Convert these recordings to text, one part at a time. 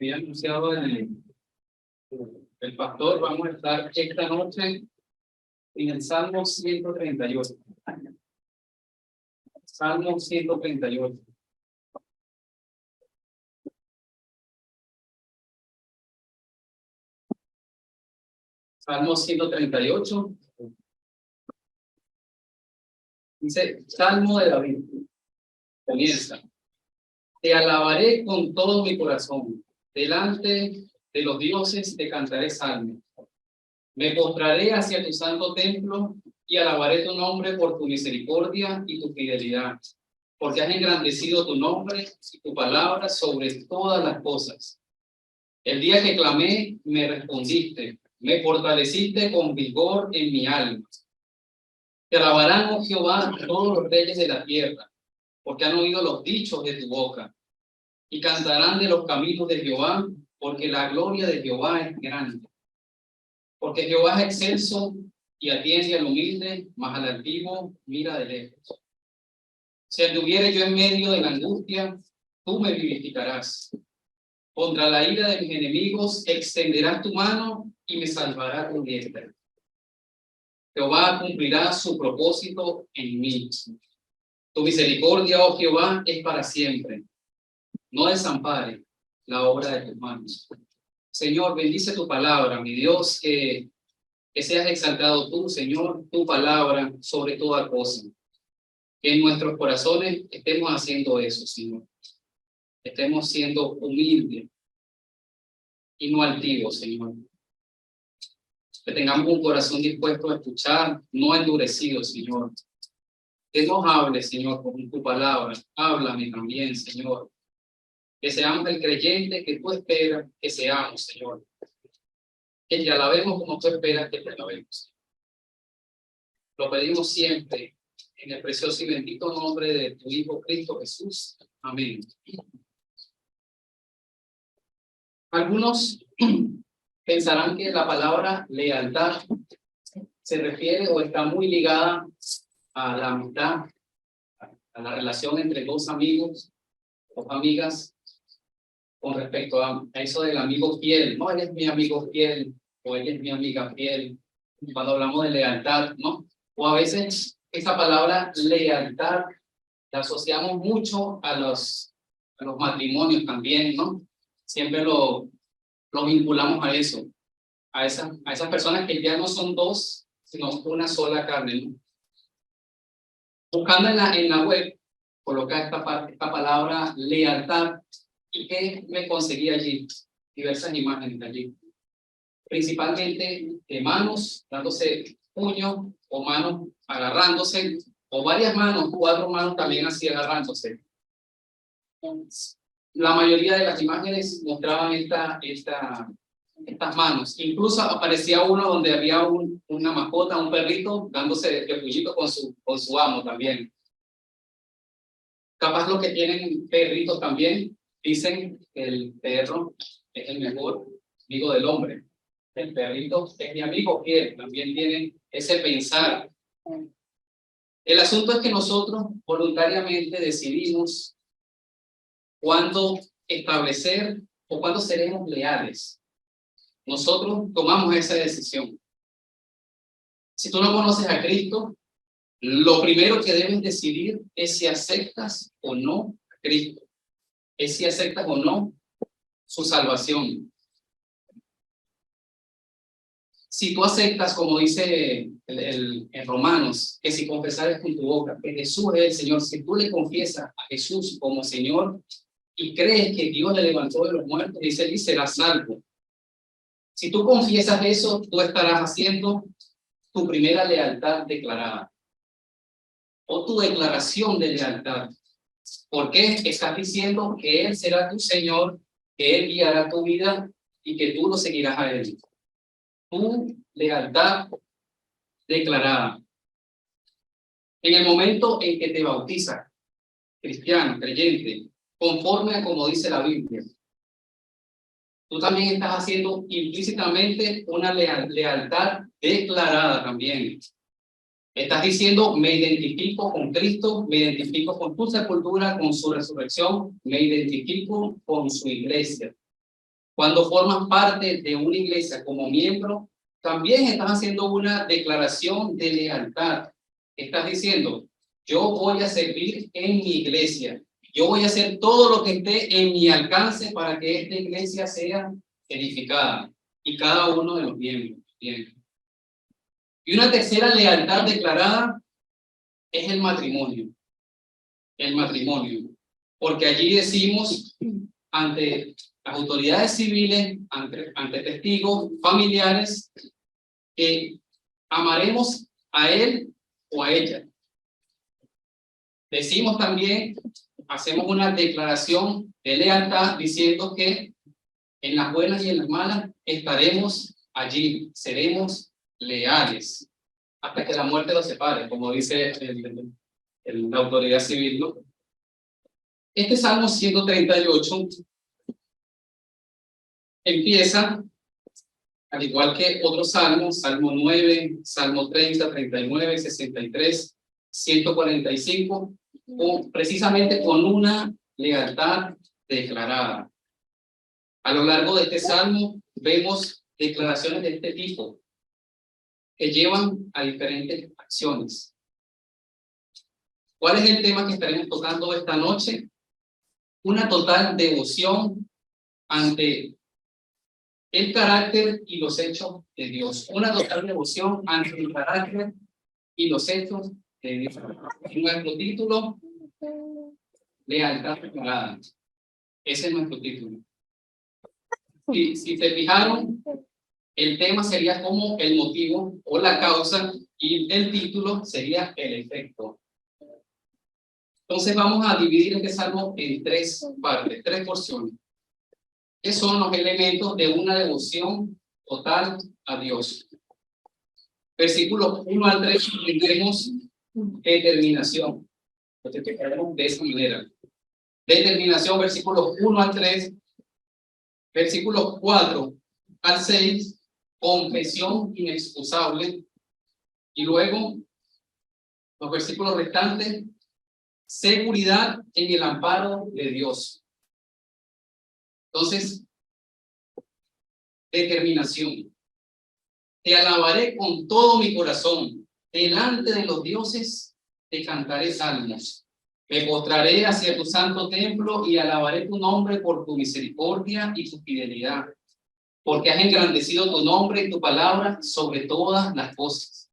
había anunciado el pastor, vamos a estar esta noche en el Salmo 138. Salmo 138. Salmo 138. Dice, Salmo de David. Comienza. Te alabaré con todo mi corazón. Delante de los dioses te cantaré salmos. Me postraré hacia tu santo templo y alabaré tu nombre por tu misericordia y tu fidelidad, porque has engrandecido tu nombre y tu palabra sobre todas las cosas. El día que clamé, me respondiste, me fortaleciste con vigor en mi alma. Te alabarán, oh Jehová, todos los reyes de la tierra, porque han oído los dichos de tu boca, y cantarán de los caminos de Jehová, porque la gloria de Jehová es grande. Porque Jehová es excelso y atiende al humilde, mas al altivo mira de lejos. Si anduviere yo en medio de la angustia, tú me vivificarás. Contra la ira de mis enemigos extenderás tu mano y me salvará tu diestra. Jehová cumplirá su propósito en mí. Tu misericordia, oh Jehová, es para siempre. No desampare la obra de tus manos. Señor, bendice tu palabra, mi Dios, que seas exaltado tú, Señor, tu palabra sobre toda cosa. Que en nuestros corazones estemos haciendo eso, Señor. Estemos siendo humildes y no altivos, Señor. Que tengamos un corazón dispuesto a escuchar, no endurecido, Señor. Que nos hable, Señor, con tu palabra. Háblame también, Señor. Que seamos el creyente que tú esperas que seamos, Señor. Que te alabemos como tú esperas que te alabemos. Lo pedimos siempre en el precioso y bendito nombre de tu Hijo Cristo Jesús. Amén. Algunos pensarán que la palabra lealtad se refiere o está muy ligada a la amistad, a la relación entre dos amigos o amigas, con respecto a eso del amigo fiel. No, él es mi amigo fiel o ella es mi amiga fiel. Cuando hablamos de lealtad, ¿no? O a veces esa palabra lealtad la asociamos mucho a los matrimonios también, ¿no? Siempre lo vinculamos a eso, a esas personas que ya no son dos, sino una sola carne, ¿no? Buscando en la web, colocar esta palabra lealtad, y ¿qué me conseguí allí? Diversas imágenes allí. Principalmente de manos dándose puño, o manos agarrándose, o varias manos, 4 manos también así agarrándose. La mayoría de las imágenes mostraban estas manos. Incluso aparecía uno donde había una mascota, un perrito, dándose de puñito con su amo también. Capaz los que tienen perritos también dicen que el perro es el mejor amigo del hombre. El perrito es mi amigo fiel, también tienen ese pensar. El asunto es que nosotros voluntariamente decidimos cuándo establecer o cuándo seremos leales. Nosotros tomamos esa decisión. Si tú no conoces a Cristo, lo primero que debes decidir es si aceptas o no a Cristo. Es si aceptas o no su salvación. Si tú aceptas, como dice en Romanos, que si confesares con tu boca que Jesús es el Señor, si tú le confiesas a Jesús como Señor y crees que Dios le levantó de los muertos, dice él, y serás salvo. Si tú confiesas eso, tú estarás haciendo tu primera lealtad declarada o tu declaración de lealtad. Porque estás diciendo que Él será tu Señor, que Él guiará tu vida y que tú lo seguirás a Él. Tu lealtad declarada. En el momento en que te bautizas, cristiano, creyente, conforme a como dice la Biblia, tú también estás haciendo implícitamente una lealtad declarada también. Estás diciendo, me identifico con Cristo, me identifico con tu sepultura, con su resurrección, me identifico con su iglesia. Cuando formas parte de una iglesia como miembro, también estás haciendo una declaración de lealtad. Estás diciendo, yo voy a servir en mi iglesia. Yo voy a hacer todo lo que esté en mi alcance para que esta iglesia sea edificada. Y cada uno de los miembros. Bien. Y una tercera lealtad declarada es el matrimonio. El matrimonio. Porque allí decimos ante las autoridades civiles, ante testigos, familiares, que amaremos a él o a ella. Decimos también, hacemos una declaración de lealtad diciendo que en las buenas y en las malas estaremos allí, seremos leales hasta que la muerte los separe, como dice la autoridad civil, ¿no? Este Salmo 138 empieza, al igual que otros salmos, Salmo 9, Salmo 30, 39, 63, 145, precisamente con una lealtad declarada. A lo largo de este salmo vemos declaraciones de este tipo que llevan a diferentes acciones. ¿Cuál es el tema que estaremos tocando esta noche? Una total devoción ante el carácter y los hechos de Dios. Una total devoción ante el carácter y los hechos de Dios. Y nuestro título, lealtad declarada. Ese es nuestro título. Si se fijaron, el tema sería como el motivo o la causa y el título sería el efecto. Entonces vamos a dividir este salmo en tres partes, tres porciones. ¿Qué son los elementos de una devoción total a Dios? Versículos 1 al 3 tendremos determinación. Lo explicaremos de esa manera. Determinación, versículos 1 al 3. Versículos 4 al 6, confesión inexcusable. Y luego, los versículos restantes, seguridad en el amparo de Dios. Entonces, determinación. Te alabaré con todo mi corazón. Delante de los dioses te cantaré salmos. Me postraré hacia tu santo templo y alabaré tu nombre por tu misericordia y tu fidelidad. Porque has engrandecido tu nombre y tu palabra sobre todas las cosas.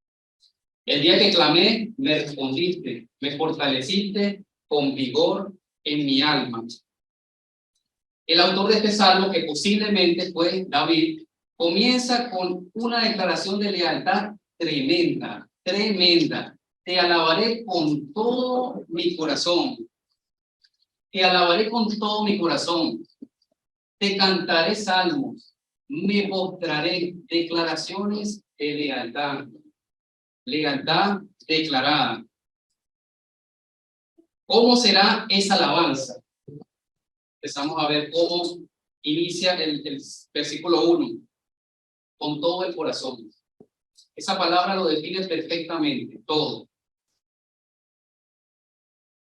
El día que clamé, me respondiste, me fortaleciste con vigor en mi alma. El autor de este salmo, que posiblemente fue David, comienza con una declaración de lealtad tremenda, tremenda. Te alabaré con todo mi corazón. Te alabaré con todo mi corazón. Te cantaré salmos. Me postraré. Declaraciones de lealtad. Lealtad declarada. ¿Cómo será esa alabanza? Empezamos a ver cómo inicia el versículo 1. Con todo el corazón. Esa palabra lo define perfectamente, todo.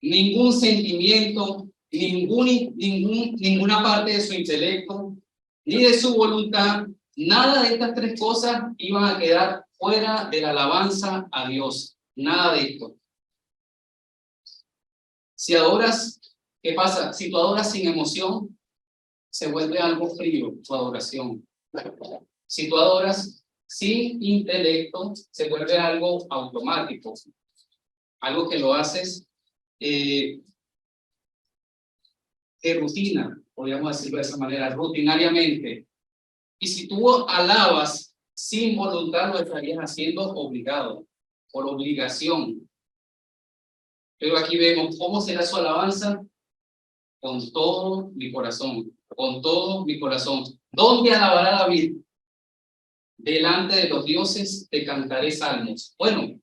Ningún sentimiento, ninguna parte de su intelecto, ni de su voluntad, nada de estas tres cosas iban a quedar fuera de la alabanza a Dios. Nada de esto. Si adoras, ¿qué pasa? Si tú adoras sin emoción, se vuelve algo frío tu adoración. Si tú adoras sin intelecto, se vuelve algo automático. Algo que lo haces de rutina, podríamos decirlo de esa manera, rutinariamente. Y si tú alabas sin voluntad, lo estarías haciendo obligado, por obligación. Pero aquí vemos cómo será su alabanza con todo mi corazón, con todo mi corazón. ¿Dónde alabará David? Delante de los dioses te cantaré salmos. Bueno,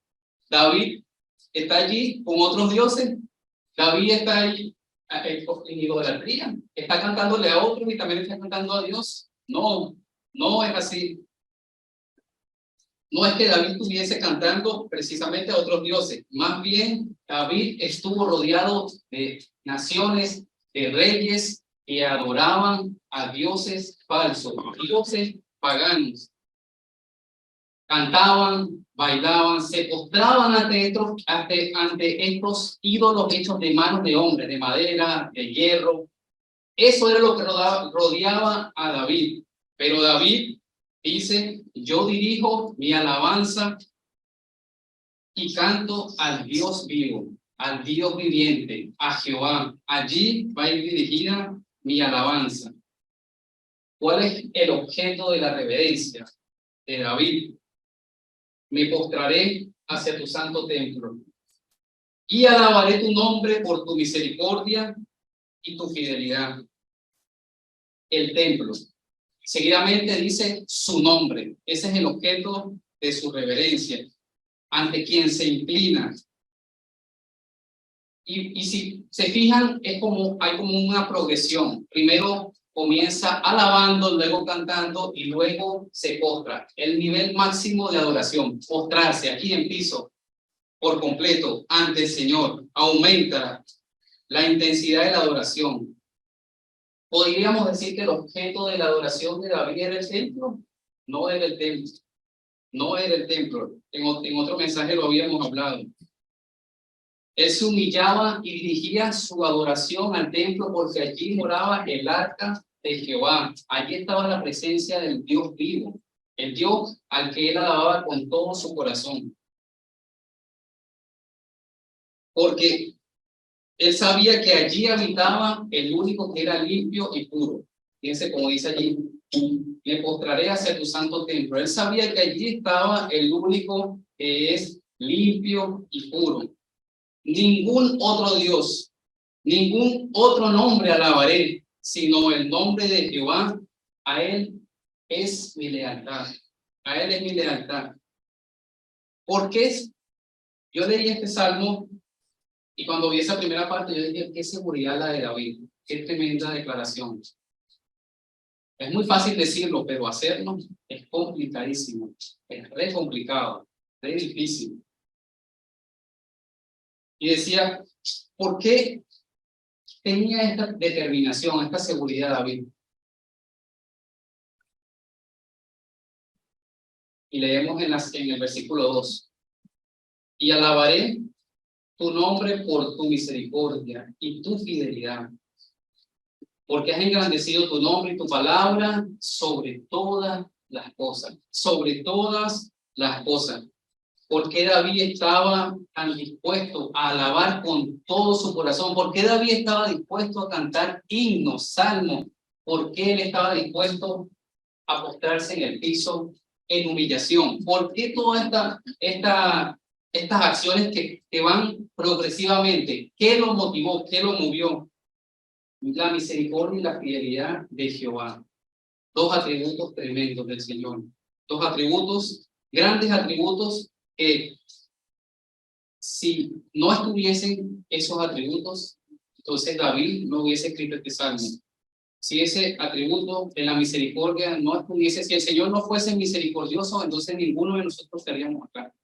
David está allí con otros dioses. David está ahí en idolatría. Está cantándole a otros y también está cantando a Dios. No, no es así. No es que David estuviese cantando precisamente a otros dioses. Más bien, David estuvo rodeado de naciones, de reyes, que adoraban a dioses falsos, dioses paganos. Cantaban, bailaban, se postraban ante estos ídolos hechos de manos de hombres, de madera, de hierro. Eso era lo que rodeaba a David. Pero David dice, yo dirijo mi alabanza y canto al Dios vivo, al Dios viviente, a Jehová. Allí va a ir dirigida mi alabanza. ¿Cuál es el objeto de la reverencia de David? Me postraré hacia tu santo templo y alabaré tu nombre por tu misericordia y tu fidelidad. El templo. Seguidamente dice su nombre. Ese es el objeto de su reverencia, ante quien se inclina. Y si se fijan, hay como una progresión. Primero comienza alabando, luego cantando y luego se postra. El nivel máximo de adoración, postrarse aquí en piso por completo ante el Señor, aumenta la intensidad de la adoración. ¿Podríamos decir que el objeto de la adoración de David era el templo? No era el templo. No era el templo. En otro mensaje lo habíamos hablado. Él se humillaba y dirigía su adoración al templo porque allí moraba el arca de Jehová. Allí estaba la presencia del Dios vivo, el Dios al que él alababa con todo su corazón. Porque él sabía que allí habitaba el único que era limpio y puro. Fíjense como dice allí, me postraré hacia tu santo templo. Él sabía que allí estaba el único que es limpio y puro. Ningún otro Dios, ningún otro nombre alabaré, sino el nombre de Jehová. A él es mi lealtad. A él es mi lealtad. ¿Por qué? Yo leí este salmo y cuando vi esa primera parte, yo dije, qué seguridad la de David. Qué tremenda declaración. Es muy fácil decirlo, pero hacerlo es complicadísimo. Es re complicado, re difícil. Y decía, ¿por qué tenía esta determinación, esta seguridad David? Y leemos en el versículo 2. Y alabaré tu nombre por tu misericordia y tu fidelidad, porque has engrandecido tu nombre y tu palabra sobre todas las cosas, sobre todas las cosas. ¿Por qué David estaba tan dispuesto a alabar con todo su corazón? ¿Por qué David estaba dispuesto a cantar himnos, salmos? ¿Por qué él estaba dispuesto a postrarse en el piso en humillación? ¿Por qué todas estas acciones que van progresivamente? ¿Qué lo motivó? ¿Qué lo movió? La misericordia y la fidelidad de Jehová. Dos atributos tremendos del Señor. Dos atributos, grandes atributos que si no estuviesen esos atributos, entonces David no hubiese escrito este salmo. Si ese atributo de la misericordia no estuviese, si el Señor no fuese misericordioso, entonces ninguno de nosotros estaríamos acá.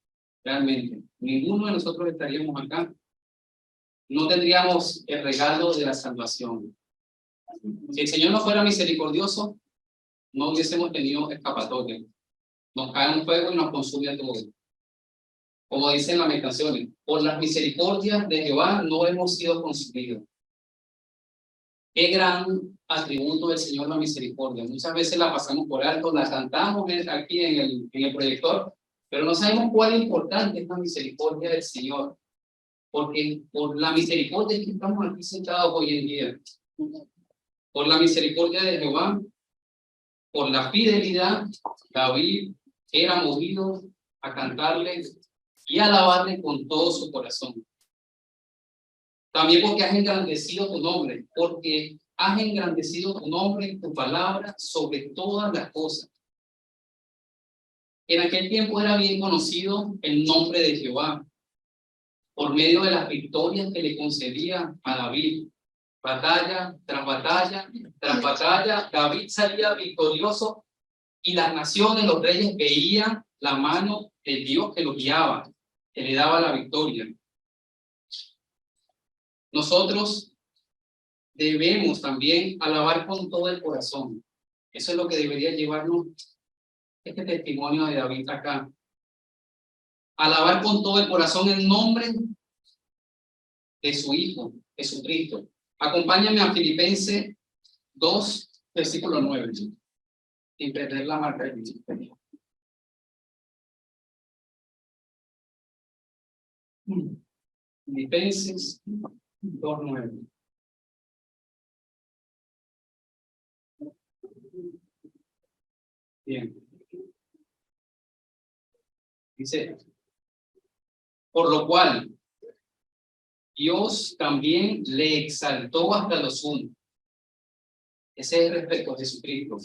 Realmente, ninguno de nosotros estaríamos acá. No tendríamos el regalo de la salvación. Si el Señor no fuera misericordioso, no hubiésemos tenido escapatoria. Nos cae un fuego y nos consume a todos. Como dicen las Lamentaciones, por las misericordias de Jehová no hemos sido consumidos. Qué gran atributo del Señor la misericordia. Muchas veces la pasamos por alto, la cantamos aquí en el proyector, pero no sabemos cuál importante es la misericordia del Señor. Porque por la misericordia es que estamos aquí sentados hoy en día. Por la misericordia de Jehová, por la fidelidad, David era movido a cantarle y alabarle con todo su corazón. También porque has engrandecido tu nombre, porque has engrandecido tu nombre y tu palabra sobre todas las cosas. En aquel tiempo era bien conocido el nombre de Jehová, por medio de las victorias que le concedía a David. Batalla tras batalla, tras batalla, David salía victorioso y las naciones, los reyes veían la mano de Dios que lo guiaba, que le daba la victoria. Nosotros debemos también alabar con todo el corazón. Eso es lo que debería llevarnos este testimonio de David acá. Alabar con todo el corazón el nombre de su Hijo, Jesucristo. Acompáñame a Filipenses 2, versículo 9. Sin perder la marca del ministerio. Filipenses 2:9. Bien. Dice, por lo cual Dios también le exaltó hasta lo sumo. Ese es respecto a Jesucristo.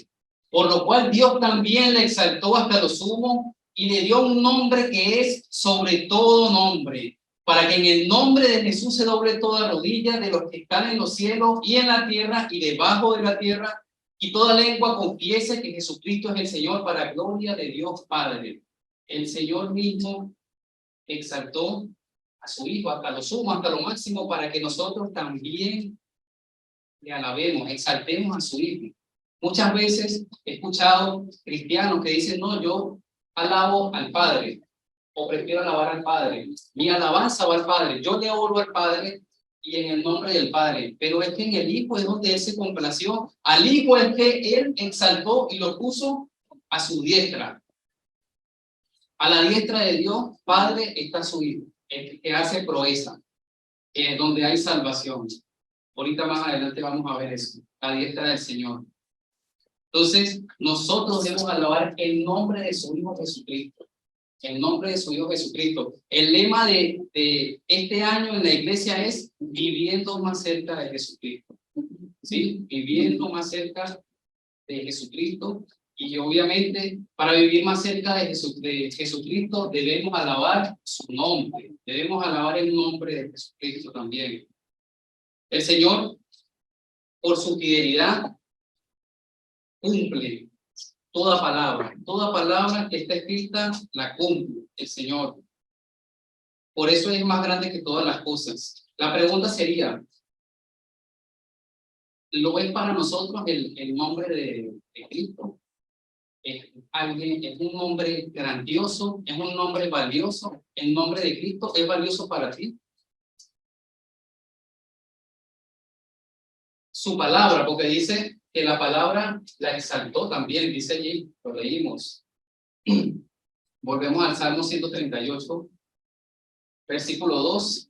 Por lo cual Dios también le exaltó hasta lo sumo y le dio un nombre que es sobre todo nombre, para que en el nombre de Jesús se doble toda rodilla de los que están en los cielos y en la tierra y debajo de la tierra, y toda lengua confiese que Jesucristo es el Señor, para gloria de Dios Padre. El Señor mismo exaltó a su Hijo hasta lo sumo, hasta lo máximo, para que nosotros también le alabemos, exaltemos a su Hijo. Muchas veces he escuchado cristianos que dicen, no, yo alabo al Padre, o prefiero alabar al Padre. Mi alabanza va al Padre, yo le oro al Padre y en el nombre del Padre. Pero es que en el Hijo es donde Él se complació. Al Hijo es que Él exaltó y lo puso a su diestra. A la diestra de Dios, Padre, está su Hijo, el que hace proeza, donde hay salvación. Ahorita más adelante vamos a ver eso, la diestra del Señor. Entonces, nosotros debemos alabar el nombre de su Hijo Jesucristo. El nombre de su Hijo Jesucristo. El lema de este año en la iglesia es viviendo más cerca de Jesucristo. ¿Sí? Viviendo más cerca de Jesucristo. Y obviamente, para vivir más cerca de Jesucristo, debemos alabar su nombre. Debemos alabar el nombre de Jesucristo también. El Señor, por su fidelidad, cumple toda palabra que está escrita, la cumple el Señor. Por eso es más grande que todas las cosas. La pregunta sería, ¿lo es para nosotros el nombre de Cristo? ¿Es un nombre grandioso? ¿Es un nombre valioso? ¿El nombre de Cristo es valioso para ti? Su palabra, porque dice que la palabra la exaltó también, dice allí, lo leímos. Volvemos al Salmo 138, versículo 2.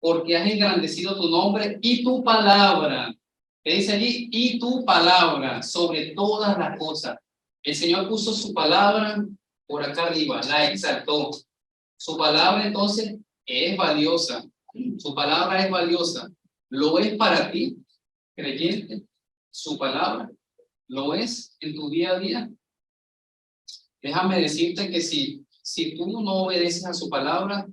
Porque has engrandecido tu nombre y tu palabra. ¿Qué dice allí? Y tu palabra sobre todas las cosas. El Señor puso su palabra por acá arriba, la exaltó. Su palabra entonces es valiosa. Su palabra es valiosa. ¿Lo es para ti, creyente? Su palabra. ¿Lo es en tu día a día? Déjame decirte que si tú no obedeces a su palabra,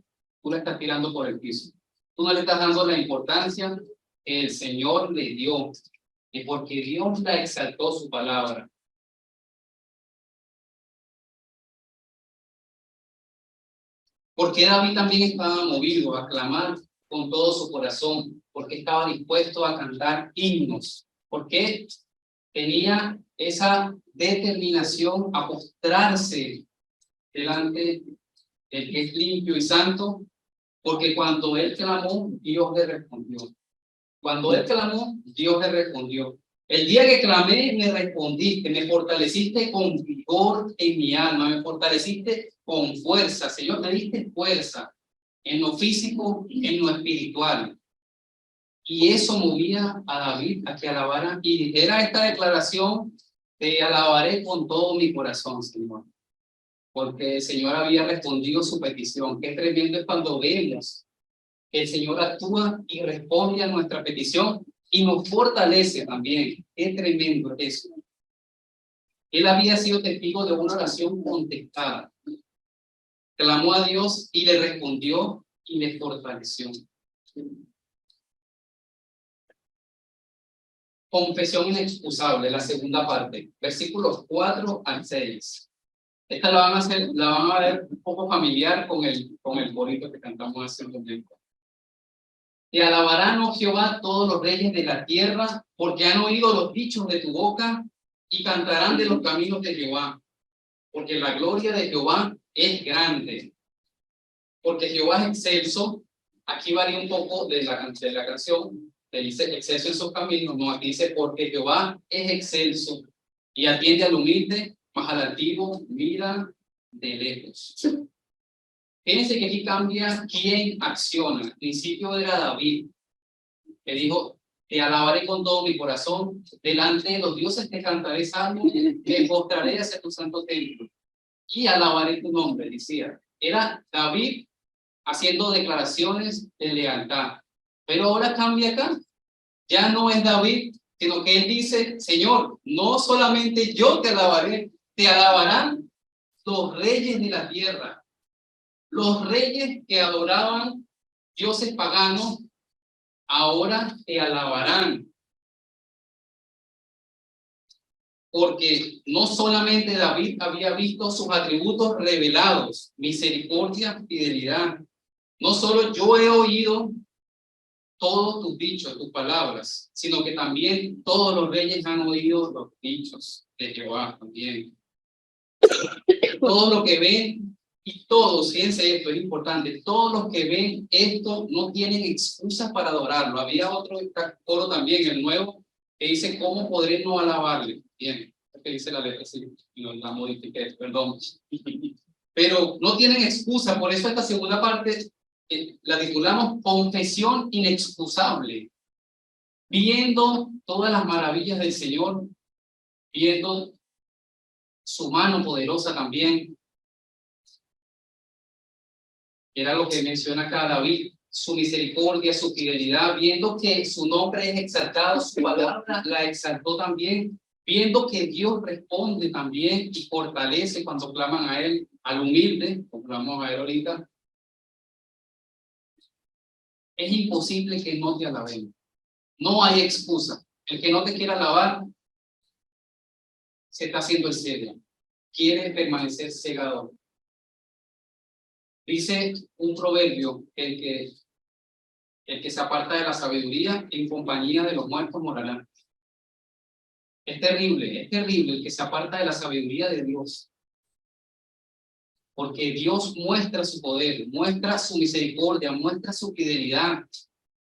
tú la estás tirando por el piso. Tú no le estás dando la importancia que el Señor le dio, y porque Dios la exaltó su palabra. Porque David también estaba movido a clamar con todo su corazón, porque estaba dispuesto a cantar himnos, porque tenía esa determinación a postrarse delante del que es limpio y santo, porque cuando él clamó, Dios le respondió. Cuando él clamó, Dios le respondió. El día que clamé, me respondiste, me fortaleciste con vigor en mi alma, me fortaleciste con fuerza. Señor, me diste fuerza en lo físico, en lo espiritual. Y eso movía a David a que alabara y dijera esta declaración: te alabaré con todo mi corazón, Señor. Porque el Señor había respondido su petición. Qué tremendo es cuando vemos que el Señor actúa y responde a nuestra petición y nos fortalece también. Qué tremendo es eso. Él había sido testigo de una oración contestada. Clamó a Dios y le respondió y le fortaleció. Confesión inexcusable, la segunda parte, versículos 4 al 6. Esta la van a ver un poco familiar con el corito que cantamos hace un momento. Te alabarán, oh Jehová, todos los reyes de la tierra, porque han oído los dichos de tu boca y cantarán de los caminos de Jehová, porque la gloria de Jehová es grande, porque Jehová es excelso. Aquí varía un poco de la canción, que dice excelso en sus caminos, no, aquí dice porque Jehová es excelso y atiende al humilde, mas al altivo mira de lejos. Fíjense que aquí cambia quién acciona. Al principio era David, que dijo, te alabaré con todo mi corazón, delante de los dioses te cantaré salmos, me postraré hacia tu santo templo y alabaré tu nombre, decía. Era David haciendo declaraciones de lealtad. Pero ahora cambia acá. Ya no es David, sino que él dice, Señor, no solamente yo te alabaré, te alabarán los reyes de la tierra. Los reyes que adoraban dioses paganos, ahora te alabarán. Porque no solamente David había visto sus atributos revelados, misericordia, fidelidad. No solo yo he oído todos tus dichos, tus palabras, sino que también todos los reyes han oído los dichos de Jehová también. Todo lo que ven y todos, fíjense esto, es importante, todos los que ven esto no tienen excusas para adorarlo. Había otro coro también, el nuevo, que dice, ¿cómo podré no alabarle? Bien, es que dice la letra, sí, no la modifiqué, perdón. Pero no tienen excusa, por eso esta segunda parte la titulamos Confesión Inexcusable. Viendo todas las maravillas del Señor, viendo su mano poderosa también, era lo que menciona acá David, su misericordia, su fidelidad, viendo que su nombre es exaltado, su palabra la exaltó también, viendo que Dios responde también y fortalece cuando claman a Él, al humilde, como clamamos a Él ahorita. Es imposible que no te alaben. No hay excusa. El que no te quiera alabar se está haciendo el ciego. Quiere permanecer cegado. Dice un proverbio, el que se aparta de la sabiduría en compañía de los muertos morará. Es terrible el que se aparta de la sabiduría de Dios. Porque Dios muestra su poder, muestra su misericordia, muestra su fidelidad,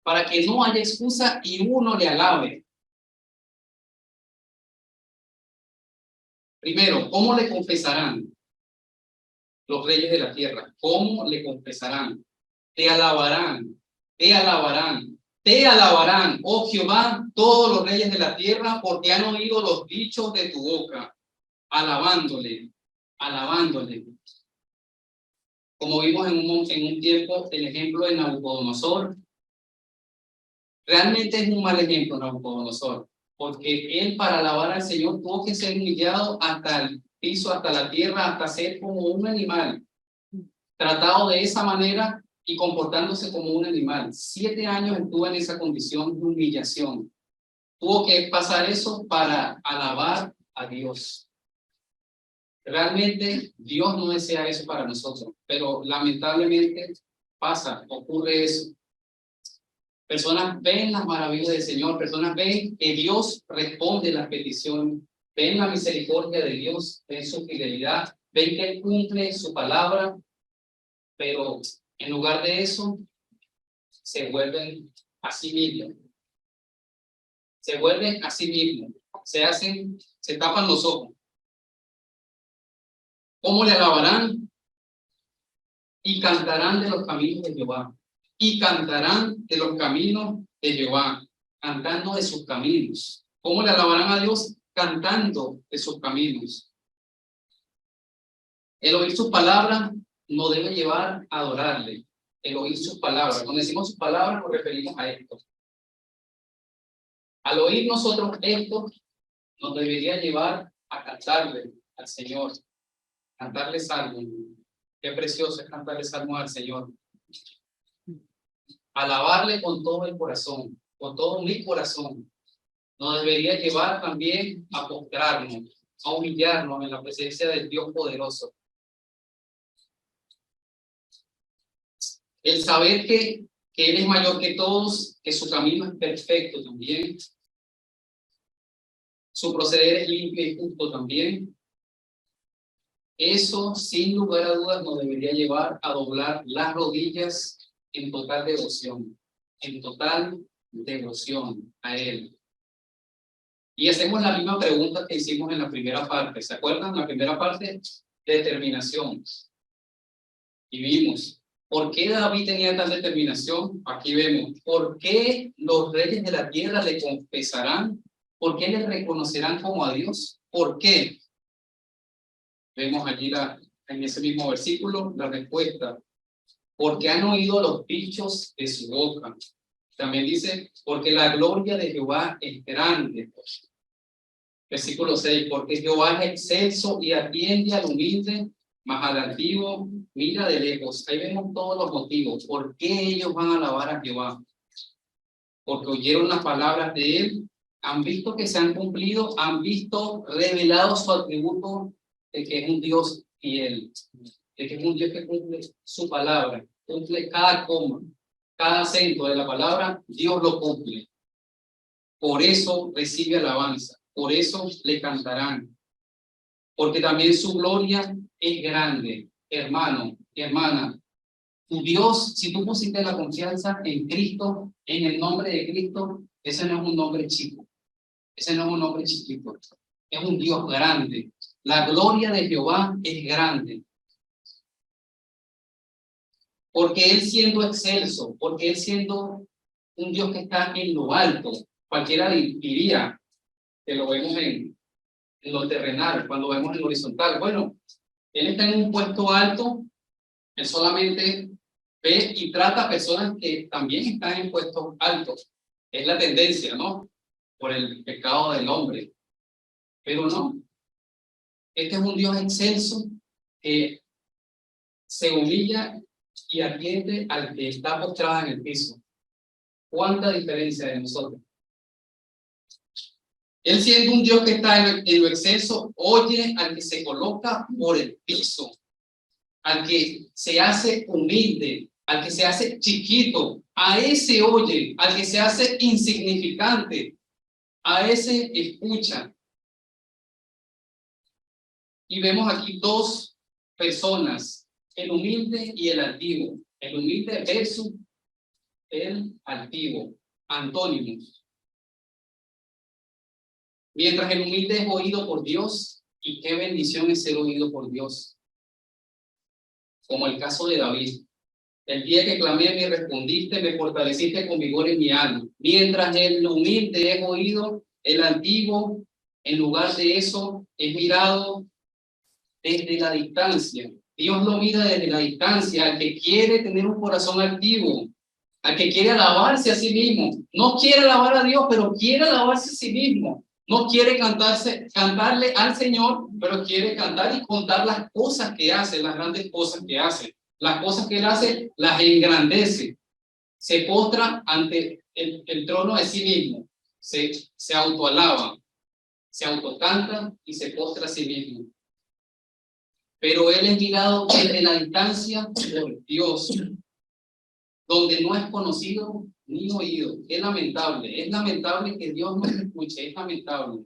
para que no haya excusa y uno le alabe. Primero, ¿cómo le confesarán los reyes de la tierra? ¿Cómo le confesarán? Te alabarán, te alabarán, te alabarán, oh Jehová, todos los reyes de la tierra, porque han oído los dichos de tu boca, alabándole, alabándole. Como vimos en un tiempo, el ejemplo de Nabucodonosor, realmente es un mal ejemplo Nabucodonosor, porque él para alabar al Señor tuvo que ser humillado hasta el piso, hasta la tierra, hasta ser como un animal, tratado de esa manera y comportándose como un animal. 7 años estuvo en esa condición de humillación. Tuvo que pasar eso para alabar a Dios. Realmente Dios no desea eso para nosotros, pero lamentablemente ocurre eso. Personas ven las maravillas del Señor, personas ven que Dios responde las peticiones, ven la misericordia de Dios, ven su fidelidad, ven que Él cumple su palabra, pero en lugar de eso, se vuelven a sí mismos. Se vuelven a sí mismos. Se tapan los ojos. ¿Cómo le alabarán? Y cantarán de los caminos de Jehová. Y cantarán de los caminos de Jehová, cantando de sus caminos. ¿Cómo le alabarán a Dios? Cantando de sus caminos. El oír sus palabras nos debe llevar a adorarle. El oír sus palabras. Cuando decimos sus palabras nos referimos a esto. Al oír nosotros esto, nos debería llevar a cantarle al Señor, cantarle salmos. Qué precioso es cantarle salmos al Señor. Alabarle con todo el corazón, con todo mi corazón. Nos debería llevar también a postrarnos, a humillarnos en la presencia del Dios poderoso. El saber que que Él es mayor que todos, que su camino es perfecto también, su proceder es limpio y justo también. Eso, sin lugar a dudas, nos debería llevar a doblar las rodillas en total devoción a Él. Y hacemos la misma pregunta que hicimos en la primera parte. ¿Se acuerdan? La primera parte, determinación. Y vimos, ¿por qué David tenía tal determinación? Aquí vemos, ¿por qué los reyes de la tierra le confesarán? ¿Por qué le reconocerán como a Dios? ¿Por qué? Vemos allí en ese mismo versículo la respuesta. Porque han oído los dichos de su boca. También dice, porque la gloria de Jehová es grande. Versículo 6, porque Jehová es excelso y atiende al humilde, mas al altivo mira de lejos. Ahí vemos todos los motivos. ¿Por qué ellos van a alabar a Jehová? Porque oyeron las palabras de él, han visto que se han cumplido, han visto revelado su atributo de que es un Dios fiel, de que es un Dios que cumple su palabra, cumple cada coma, cada acento de la palabra, Dios lo cumple. Por eso recibe alabanza, por eso le cantarán, porque también su gloria es grande. Hermano, hermana, tu Dios, si tú pusiste la confianza en Cristo, en el nombre de Cristo, ese no es un nombre chico, ese no es un nombre chiquito, es un Dios grande. La gloria de Jehová es grande. Porque Él siendo excelso, porque Él siendo un Dios que está en lo alto, cualquiera diría que lo vemos en lo terrenal, cuando vemos en lo horizontal. Bueno, Él está en un puesto alto, Él solamente ve y trata a personas que también están en puestos altos. Es la tendencia, ¿no? Por el pecado del hombre. Pero no, este es un Dios excelso que se humilla y atiende al que está postrado en el piso. ¿Cuánta diferencia de nosotros? Él siendo un Dios que está en lo excelso, oye al que se coloca por el piso, al que se hace humilde, al que se hace chiquito, a ese oye, al que se hace insignificante, a ese escucha. Y vemos aquí dos personas, el humilde y el altivo. El humilde versus el altivo, antónimos. Mientras el humilde es oído por Dios, y qué bendición es ser oído por Dios. Como el caso de David. El día que clamé me respondiste, me fortaleciste con vigor en mi alma. Mientras el humilde es oído, el altivo, en lugar de eso, es mirado desde la distancia. Dios lo mira desde la distancia, al que quiere tener un corazón altivo, al que quiere alabarse a sí mismo. No quiere alabar a Dios, pero quiere alabarse a sí mismo. No quiere cantarle al Señor, pero quiere cantar y contar las cosas que hace, las grandes cosas que hace. Las cosas que él hace, las engrandece. Se postra ante el trono de sí mismo. Se autoalaba, se autocanta y se postra a sí mismo. Pero él es mirado desde la distancia por Dios, donde no es conocido ni oído. Es lamentable que Dios no escuche, es lamentable,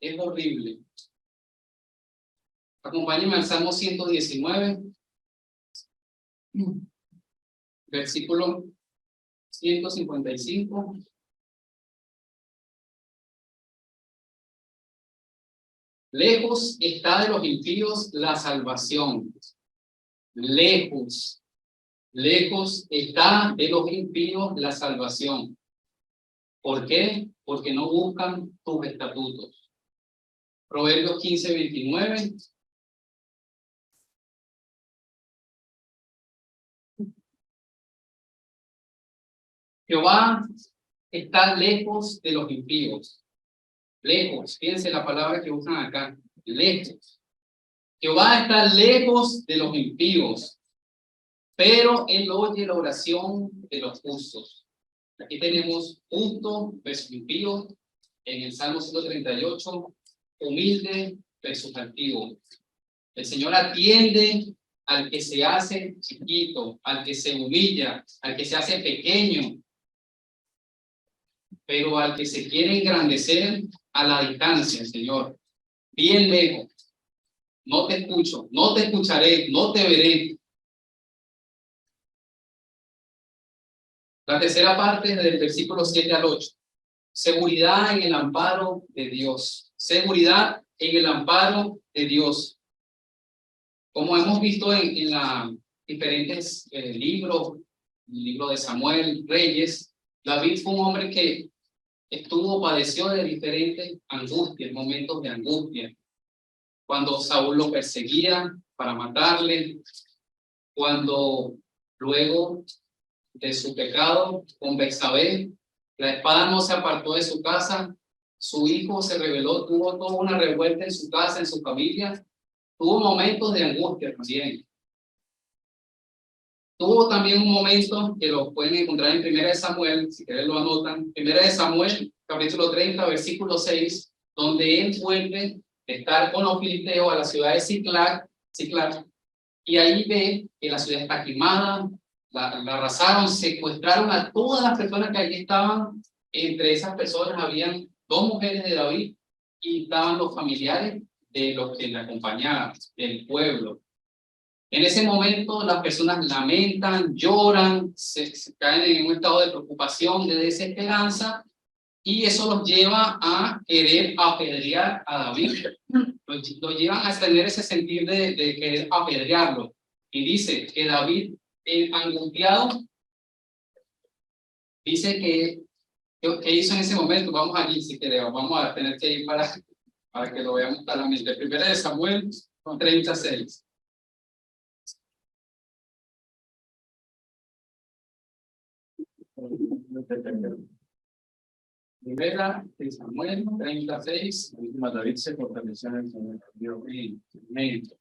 es horrible. Acompáñenme al Salmo 119, versículo 155. Lejos está de los impíos la salvación. Lejos está de los impíos la salvación. ¿Por qué? Porque no buscan tus estatutos. Proverbios 15:29. Jehová está lejos de los impíos. Lejos, fíjense la palabra que usan acá, lejos. Jehová está lejos de los impíos, pero él oye la oración de los justos. Aquí tenemos justo versus impío, en el Salmo 138, humilde versus altivo. El Señor atiende al que se hace chiquito, al que se humilla, al que se hace pequeño, pero al que se quiere engrandecer a la distancia, Señor, bien lejos. No te escucho, no te escucharé, no te veré. La tercera parte del versículo 7 al 8. Seguridad en el amparo de Dios. Seguridad en el amparo de Dios. Como hemos visto en los diferentes libros, el libro de Samuel, Reyes, David fue un hombre que padeció de diferentes angustias, momentos de angustia. Cuando Saúl lo perseguía para matarle, cuando luego de su pecado con Betsabé, la espada no se apartó de su casa, su hijo se rebeló, tuvo toda una revuelta en su casa, en su familia, tuvo momentos de angustia también. Tuvo también un momento que lo pueden encontrar en Primera de Samuel, si quieren lo anotan, Primera de Samuel, capítulo 30, versículo 6, donde él vuelve a estar con los filisteos a la ciudad de Siclag, y ahí ve que la ciudad está quemada, la arrasaron, secuestraron a todas las personas que allí estaban. Entre esas personas habían 2 mujeres de David y estaban los familiares de los que le acompañaban, del pueblo. En ese momento las personas lamentan, lloran, se caen en un estado de preocupación, de desesperanza, y eso los lleva a querer apedrear a David. Lo llevan a tener ese sentir de querer apedrearlo. Y dice que David, angustiado, dice que hizo en ese momento. Vamos allí si queremos, vamos a tener que ir para que lo veamos claramente. Primera de Samuel 36. Primera de Samuel 36. David se fortaleció en el Señor.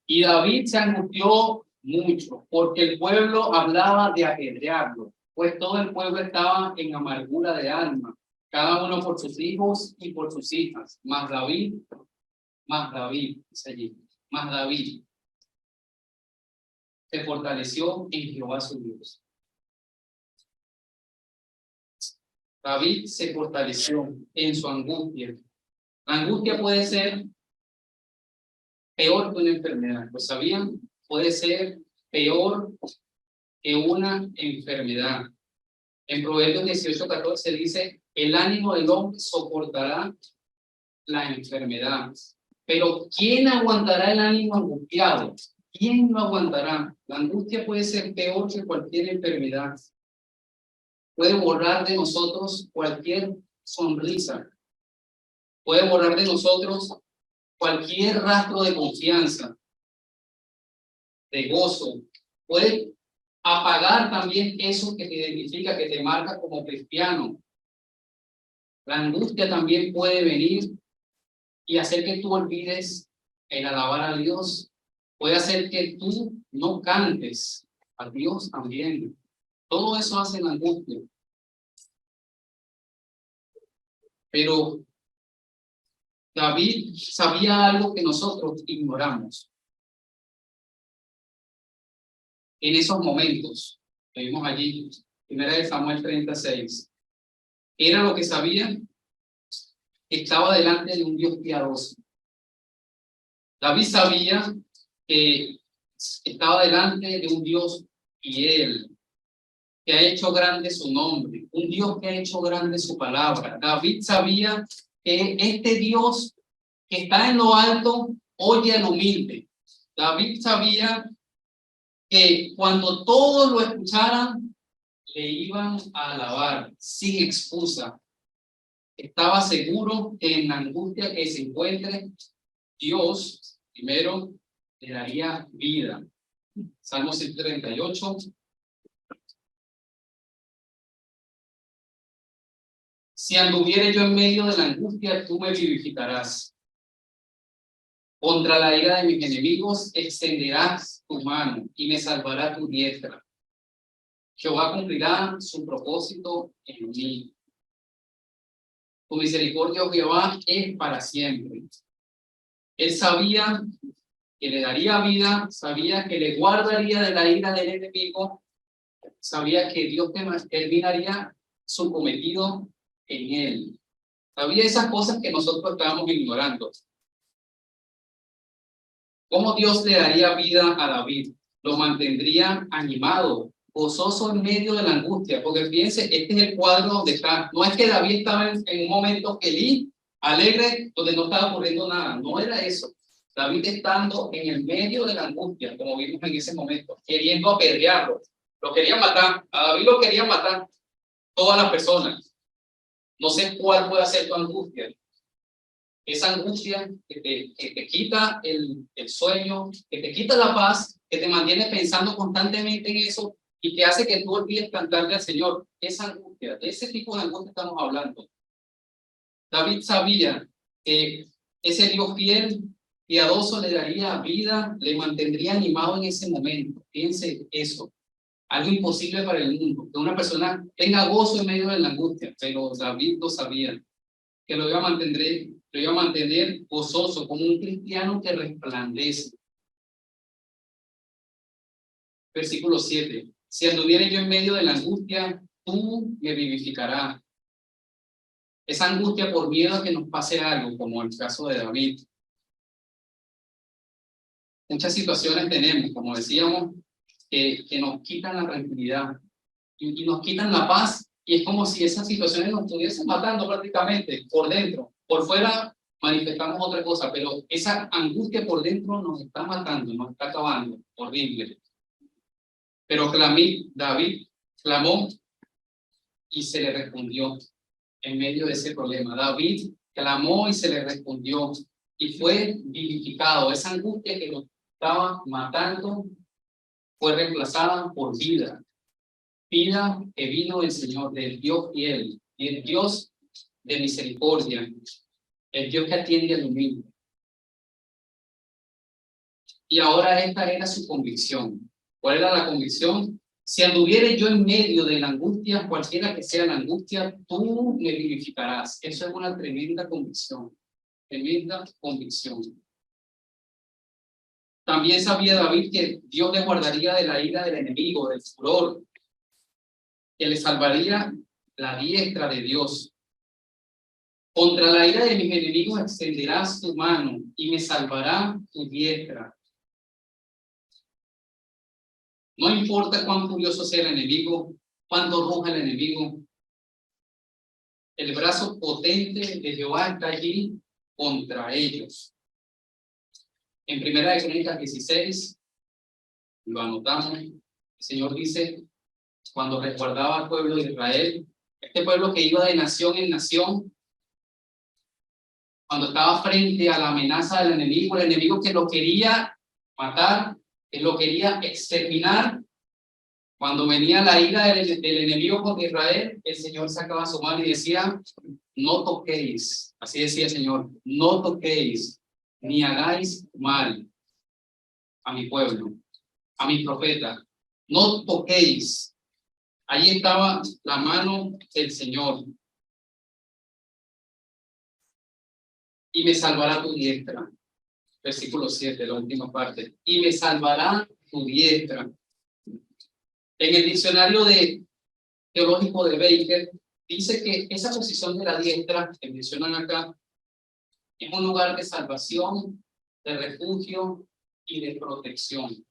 Y David se angustió mucho porque el pueblo hablaba de apedrearlo, pues todo el pueblo estaba en amargura de alma, cada uno por sus hijos y por sus hijas. Más David, dice allí, más David se fortaleció en Jehová su Dios. David se fortaleció en su angustia. La angustia puede ser peor que una enfermedad, ¿lo sabían? Puede ser peor que una enfermedad. En Proverbios 18:14 dice, el ánimo del hombre soportará la enfermedad, pero ¿quién aguantará el ánimo angustiado? ¿Quién lo aguantará? La angustia puede ser peor que cualquier enfermedad. Puede borrar de nosotros cualquier sonrisa. Puede borrar de nosotros cualquier rastro de confianza, de gozo. Puede apagar también eso que te identifica, que te marca como cristiano. La angustia también puede venir y hacer que tú olvides el alabar a Dios. Puede hacer que tú no cantes a Dios también. Todo eso hace la angustia. Pero David sabía algo que nosotros ignoramos. En esos momentos, que vimos allí, Primera de Samuel 36, era lo que sabía, estaba delante de un Dios piadoso. David sabía que estaba delante de un Dios fiel, que ha hecho grande su nombre, un Dios que ha hecho grande su palabra. David sabía que este Dios que está en lo alto oye al humilde. David sabía que cuando todos lo escucharan, le iban a alabar sin excusa. Estaba seguro que en la angustia que se encuentre, Dios primero le daría vida. Salmo 138. Si anduviere yo en medio de la angustia, tú me vivificarás. Contra la ira de mis enemigos extenderás tu mano y me salvará tu diestra. Jehová cumplirá su propósito en mí. Tu misericordia, oh Jehová, es para siempre. Él sabía que le daría vida, sabía que le guardaría de la ira del enemigo, sabía que Dios terminaría su cometido en él. Sabía esas cosas que nosotros estábamos ignorando. ¿Cómo Dios le daría vida a David? Lo mantendría animado, gozoso en medio de la angustia, porque fíjense, este es el cuadro donde está. No es que David estaba en un momento feliz, alegre, donde no estaba ocurriendo nada. No era eso. David estando en el medio de la angustia, como vimos en ese momento, queriendo apedrearlo. Lo querían matar. A David lo querían matar todas las personas. No sé cuál puede ser tu angustia. Esa angustia que te quita el sueño, que te quita la paz, que te mantiene pensando constantemente en eso y que hace que tú olvides cantarle al Señor. Esa angustia, de ese tipo de angustia estamos hablando. David sabía que ese Dios fiel, piadoso, le daría vida, le mantendría animado en ese momento. Fíjense eso. Algo imposible para el mundo, que una persona tenga gozo en medio de la angustia, pero David lo sabía, que lo iba a mantener gozoso, como un cristiano que resplandece. Versículo 7. Si anduviere yo en medio de la angustia, tú me vivificarás. Esa angustia por miedo a que nos pase algo, como el caso de David. Muchas situaciones tenemos, como decíamos, que nos quitan la tranquilidad y nos quitan la paz, y es como si esas situaciones nos estuviesen matando prácticamente por dentro. Por fuera manifestamos otra cosa, pero esa angustia por dentro nos está matando, nos está acabando, horrible. Pero David clamó y se le respondió en medio de ese problema. David clamó y se le respondió y fue vivificado. Esa angustia que lo estaba matando fue reemplazada por vida. Vida que vino del Señor, del Dios fiel, y el Dios de misericordia, el Dios que atiende al humilde. Y ahora esta era su convicción. ¿Cuál era la convicción? Si anduviere yo en medio de la angustia, cualquiera que sea la angustia, tú me vivificarás. Eso es una tremenda convicción. Tremenda convicción. También sabía David que Dios le guardaría de la ira del enemigo, del furor, que le salvaría la diestra de Dios. Contra la ira de mis enemigos extenderás tu mano y me salvará tu diestra. No importa cuán furioso sea el enemigo, cuánto ruja el enemigo, el brazo potente de Jehová está allí contra ellos. En 1 Crónicas 16, lo anotamos, el Señor dice, cuando resguardaba al pueblo de Israel, este pueblo que iba de nación en nación, cuando estaba frente a la amenaza del enemigo, el enemigo que lo quería matar, que lo quería exterminar, cuando venía la ira del enemigo contra Israel, el Señor sacaba su mano y decía, no toquéis, así decía el Señor, no toquéis, ni hagáis mal a mi pueblo, a mi profeta, no toquéis. Ahí estaba la mano del Señor. Y me salvará tu diestra. Versículo 7, la última parte. Y me salvará tu diestra. En el diccionario teológico de Baker, dice que esa posición de la diestra que mencionan acá es un lugar de salvación, de refugio y de protección.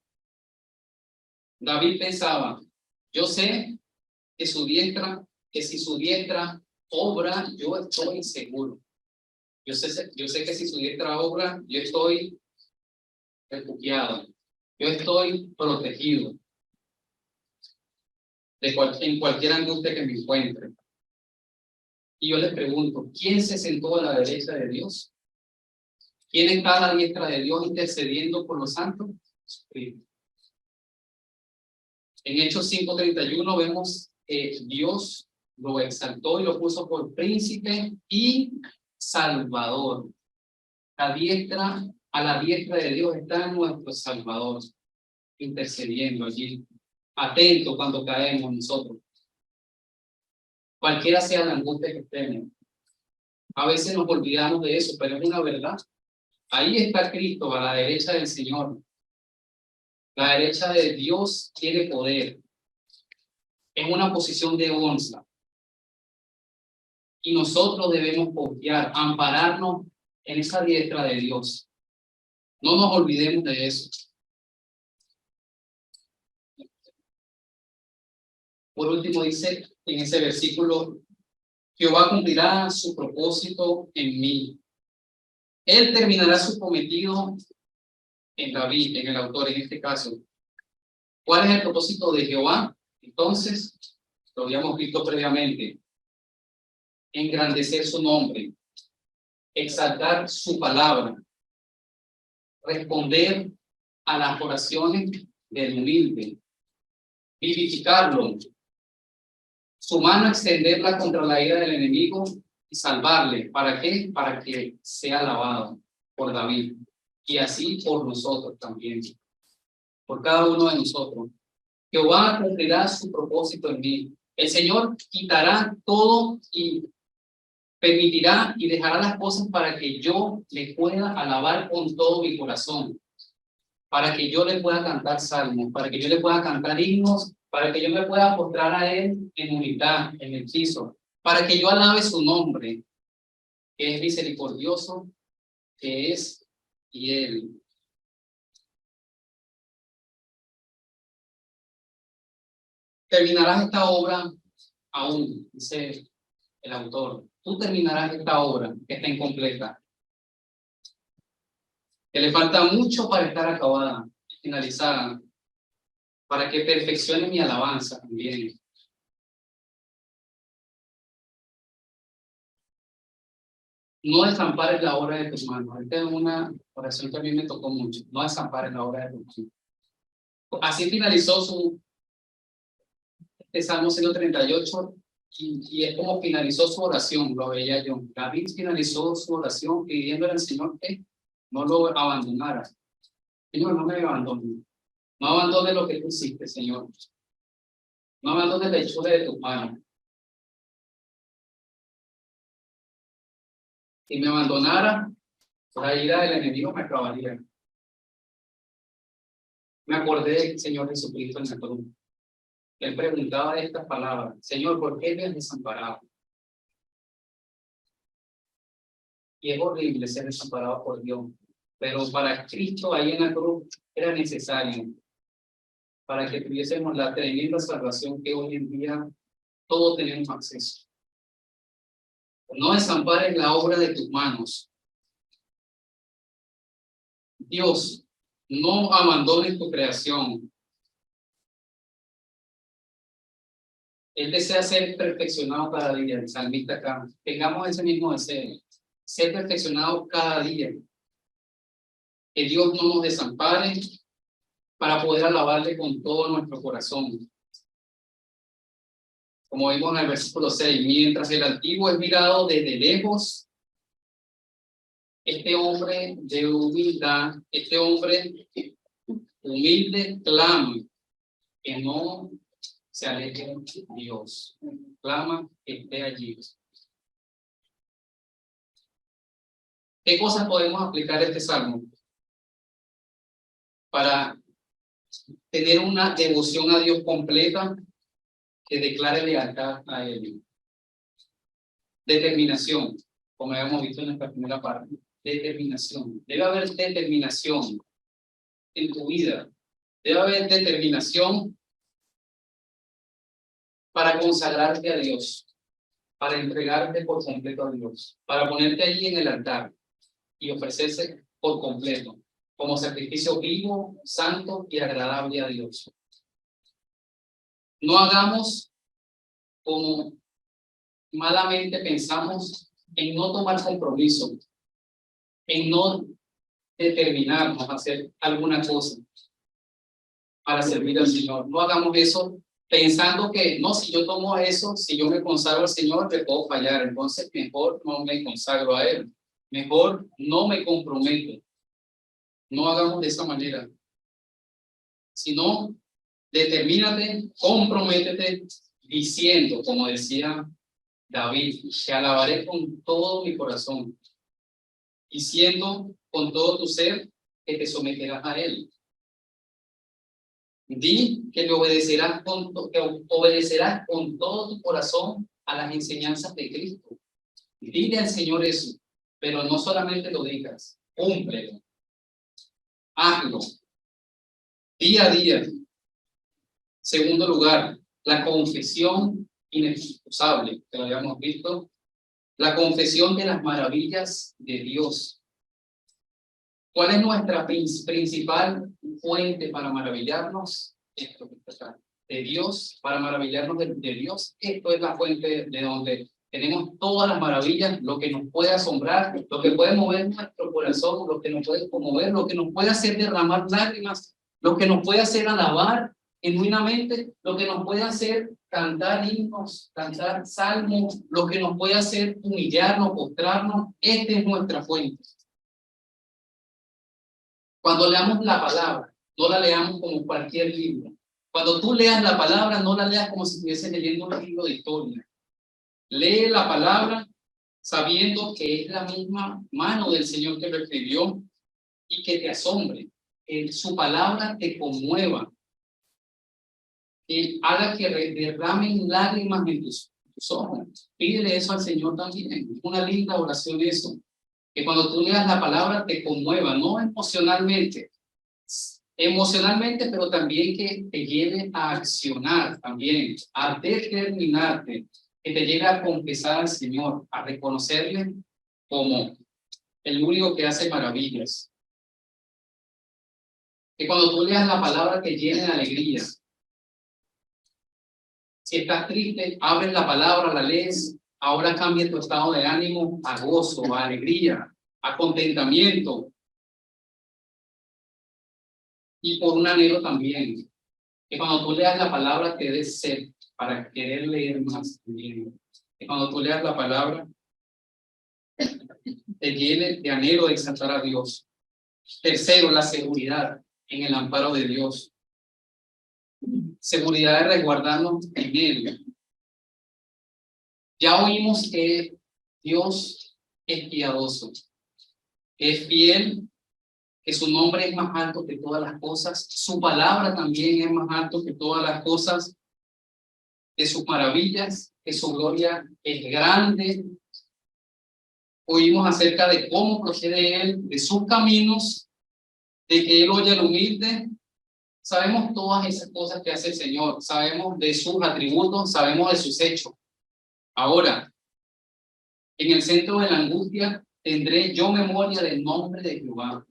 David pensaba, yo sé que si su diestra obra, yo estoy seguro. Yo sé que si su diestra obra, yo estoy refugiado, yo estoy protegido en cualquier angustia que me encuentre. Y yo les pregunto, ¿quién se sentó a la derecha de Dios? ¿Quién está a la diestra de Dios intercediendo por los santos? En Hechos 5:31 vemos que Dios lo exaltó y lo puso por príncipe y salvador. A la diestra de Dios está nuestro Salvador, intercediendo allí, atento cuando caemos nosotros. Cualquiera sea la angustia que estemos. A veces nos olvidamos de eso, pero es una verdad. Ahí está Cristo, a la derecha del Señor. La derecha de Dios tiene poder. En una posición de onza. Y nosotros debemos confiar, ampararnos en esa diestra de Dios. No nos olvidemos de eso. Por último dice en ese versículo, Jehová cumplirá su propósito en mí. Él terminará su cometido en David, en el autor en este caso. ¿Cuál es el propósito de Jehová? Entonces, lo habíamos visto previamente. Engrandecer su nombre, exaltar su palabra, responder a las oraciones del humilde, vivificarlo, su mano extenderla contra la ira del enemigo y salvarle. ¿Para qué? Para que sea alabado por David y así por nosotros también, por cada uno de nosotros. Jehová cumplirá su propósito en mí. El Señor quitará todo y permitirá y dejará las cosas para que yo le pueda alabar con todo mi corazón, para que yo le pueda cantar salmos, para que yo le pueda cantar himnos, para que yo me pueda postrar a Él en humildad, en el piso, para que yo alabe su nombre, que es misericordioso, que es fiel. Terminarás esta obra aún, dice el autor. Tú terminarás esta obra que está incompleta, que le falta mucho para estar acabada, finalizada, para que perfeccione mi alabanza también. No desampares la obra de tus manos. Esta es una oración que a mí me tocó mucho. No desampares la obra de tus manos. Así finalizó este Salmo 138 y es como finalizó su oración, lo veía yo. David finalizó su oración pidiéndole al Señor que no lo abandonara. Señor, no me abandones. No abandones lo que tú hiciste, Señor. No abandones la hechura de tu mano. Si me abandonara, la ira del enemigo me acabaría. Me acordé del Señor Jesucristo en la cruz. Él preguntaba estas palabras: Señor, ¿por qué me has desamparado? Y es horrible ser desamparado por Dios. Pero para Cristo ahí en la cruz era necesario para que tuviésemos la tremenda salvación que hoy en día todos tenemos acceso. No desampares la obra de tus manos. Dios, no abandones tu creación. Él desea ser perfeccionado cada día, el salmista acá. Tengamos ese mismo deseo, ser perfeccionado cada día. Que Dios no nos desampare para poder alabarle con todo nuestro corazón. Como vimos en el versículo 6, mientras el antiguo es mirado desde lejos, este hombre de humildad, este hombre humilde clama que no se aleje de Dios. Clama que esté allí. ¿Qué cosas podemos aplicar a este salmo? Para tener una devoción a Dios completa que declare lealtad a Él. Determinación, como habíamos visto en nuestra primera parte. Determinación. Debe haber determinación en tu vida. Debe haber determinación para consagrarte a Dios, para entregarte por completo a Dios, para ponerte allí en el altar y ofrecerse por completo, como sacrificio vivo, santo y agradable a Dios. No hagamos como malamente pensamos en no tomar compromiso, en no determinarnos a hacer alguna cosa para servir al Señor. No hagamos eso pensando que, no, si yo tomo eso, si yo me consagro al Señor, te puedo fallar. Entonces, mejor no me consagro a Él. Mejor no me comprometo. No hagamos de esa manera. Sino, determínate, comprométete, diciendo, como decía David, te alabaré con todo mi corazón. diciendo con todo tu ser que te someterás a él. Di que le obedecerás que obedecerás con todo tu corazón a las enseñanzas de Cristo. Dile al Señor eso, pero no solamente lo digas, cúmplelo, hazlo, día a día. Segundo lugar, la confesión inexcusable, que lo habíamos visto, la confesión de las maravillas de Dios. ¿Cuál es nuestra principal fuente para maravillarnos? Esto, de Dios, para maravillarnos de Dios. Esto es la fuente de donde tenemos todas las maravillas, lo que nos puede asombrar, lo que puede mover nuestro corazón, lo que nos puede conmover, lo que nos puede hacer derramar lágrimas, lo que nos puede hacer alabar genuinamente, lo que nos puede hacer cantar himnos, cantar salmos, lo que nos puede hacer humillarnos, postrarnos. Esta es nuestra fuente. Cuando leamos la palabra, no la leamos como cualquier libro. Cuando tú leas la palabra, no la leas como si estuvieses leyendo un libro de historia. Lee la palabra sabiendo que es la misma mano del Señor que lo escribió y que te asombre, que su palabra te conmueva, que haga que derramen lágrimas en tus ojos. Pídele eso al Señor también. Es una linda oración eso. Que cuando tú leas la palabra te conmueva, no emocionalmente, pero también que te lleve a accionar también, a determinarte, que te lleve a confesar al Señor, a reconocerle como el único que hace maravillas. Que cuando tú leas la palabra te llene de alegría. Si estás triste, abres la palabra, la lees, ahora cambia tu estado de ánimo a gozo, a alegría, a contentamiento. Y por un anhelo también, que cuando tú leas la palabra te des sed para querer leer más también. Que cuando tú leas la palabra te llene de anhelo de exaltar a Dios. Tercero, la seguridad en el amparo de Dios. Seguridad de resguardarnos en Él. Ya oímos que Dios es piadoso, que es fiel, que su nombre es más alto que todas las cosas, su palabra también es más alto que todas las cosas, de sus maravillas, que su gloria es grande. Oímos acerca de cómo procede Él, de sus caminos, de que Él oye al humilde. Sabemos todas esas cosas que hace el Señor, sabemos de sus atributos, sabemos de sus hechos. Ahora, en el centro de la angustia, tendré yo memoria del nombre de Jehová.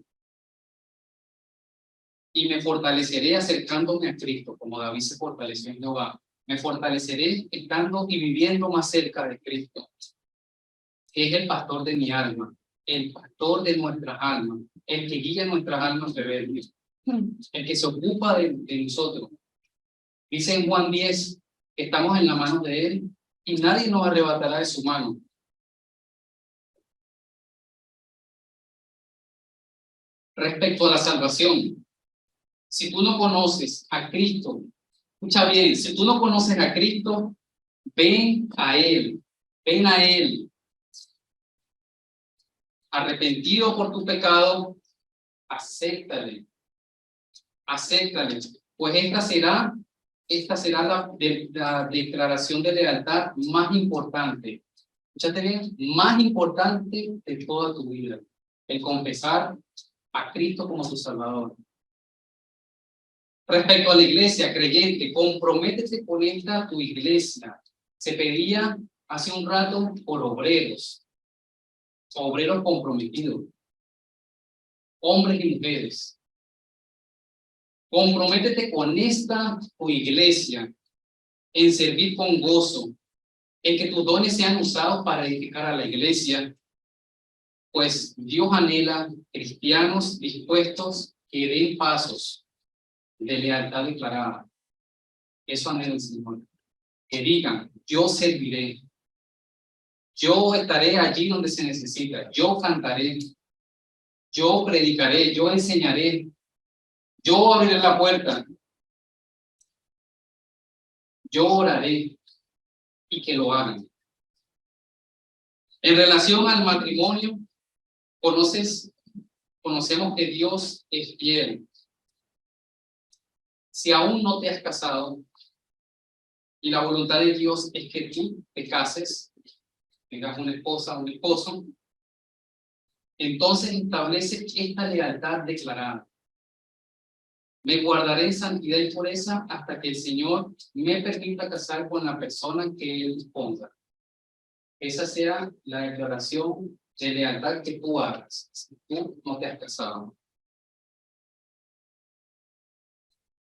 Y me fortaleceré acercándome a Cristo, como David se fortaleció en Jehová. Me fortaleceré estando y viviendo más cerca de Cristo, que es el pastor de mi alma, el pastor de nuestras almas, el que guía nuestras almas rebeldes, el que se ocupa de nosotros. Dice en Juan 10 que estamos en la mano de Él y nadie nos arrebatará de su mano. Respecto a la salvación, si tú no conoces a Cristo, escucha bien, si tú no conoces a Cristo, ven a Él, arrepentido por tu pecado, acéptale, pues esta será la declaración de lealtad más importante. Escúchate bien, más importante de toda tu vida, el confesar a Cristo como tu Salvador. Respecto a la iglesia creyente, comprométete con esta tu iglesia. Se pedía hace un rato por obreros comprometidos, hombres y mujeres. Comprométete con esta tu iglesia en servir con gozo, en que tus dones sean usados para edificar a la iglesia, pues Dios anhela cristianos dispuestos que den pasos de lealtad declarada. Eso anhela el Señor. Que digan, yo serviré, yo estaré allí donde se necesita, yo cantaré, yo predicaré, yo enseñaré, yo abriré la puerta, yo oraré, y que lo hagan. En relación al matrimonio, Conocemos que Dios es fiel. Si aún no te has casado y la voluntad de Dios es que tú te cases, tengas una esposa o un esposo, entonces establece esta lealtad declarada. Me guardaré en santidad y pureza hasta que el Señor me permita casar con la persona que Él ponga. Esa sea la declaración de lealtad que tú hagas, si tú no te has casado.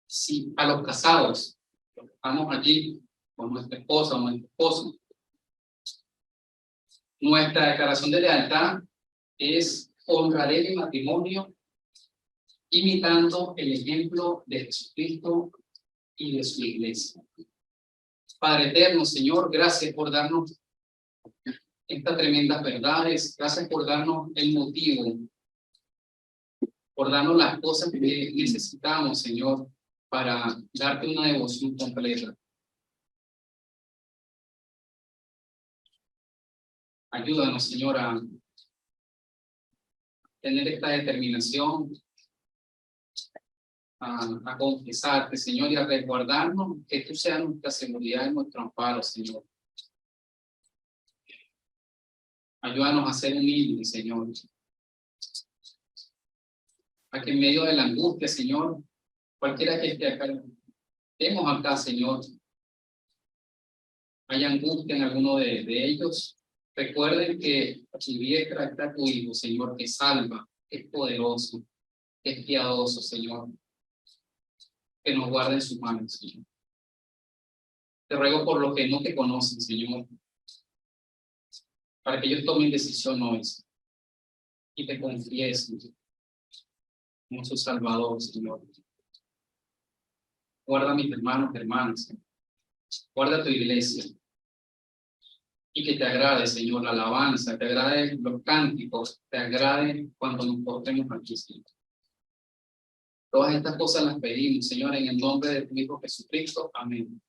Si a los casados, estamos allí con nuestra esposa o nuestro esposo, nuestra declaración de lealtad es: honraré mi matrimonio imitando el ejemplo de Jesucristo y de su iglesia. Padre eterno, Señor, gracias por darnos estas tremendas verdades, gracias por darnos el motivo, por darnos las cosas que necesitamos, Señor, para darte una devoción completa. Ayúdanos, Señor, a tener esta determinación, a confesarte, Señor, y a resguardarnos, que tú seas nuestra seguridad y nuestro amparo, Señor. Ayúdanos a ser humildes, Señor. A que en medio de la angustia, Señor, cualquiera que esté acá, estemos acá, Señor, hay angustia en alguno de ellos, recuerden que a tu diestra está tu Hijo, Señor, que salva, que es poderoso, que es piadoso, Señor, que nos guarde en sus manos, Señor. Te ruego por los que no te conocen, Señor, para que ellos tomen decisión hoy y te confiesen como su Salvador, Señor. Guarda a mis hermanos y hermanas, guarda tu iglesia, y que te agrade, Señor, la alabanza, te agrade los cánticos, te agrade cuando nos portemos aquí, Señor. Todas estas cosas las pedimos, Señor, en el nombre de tu Hijo Jesucristo. Amén.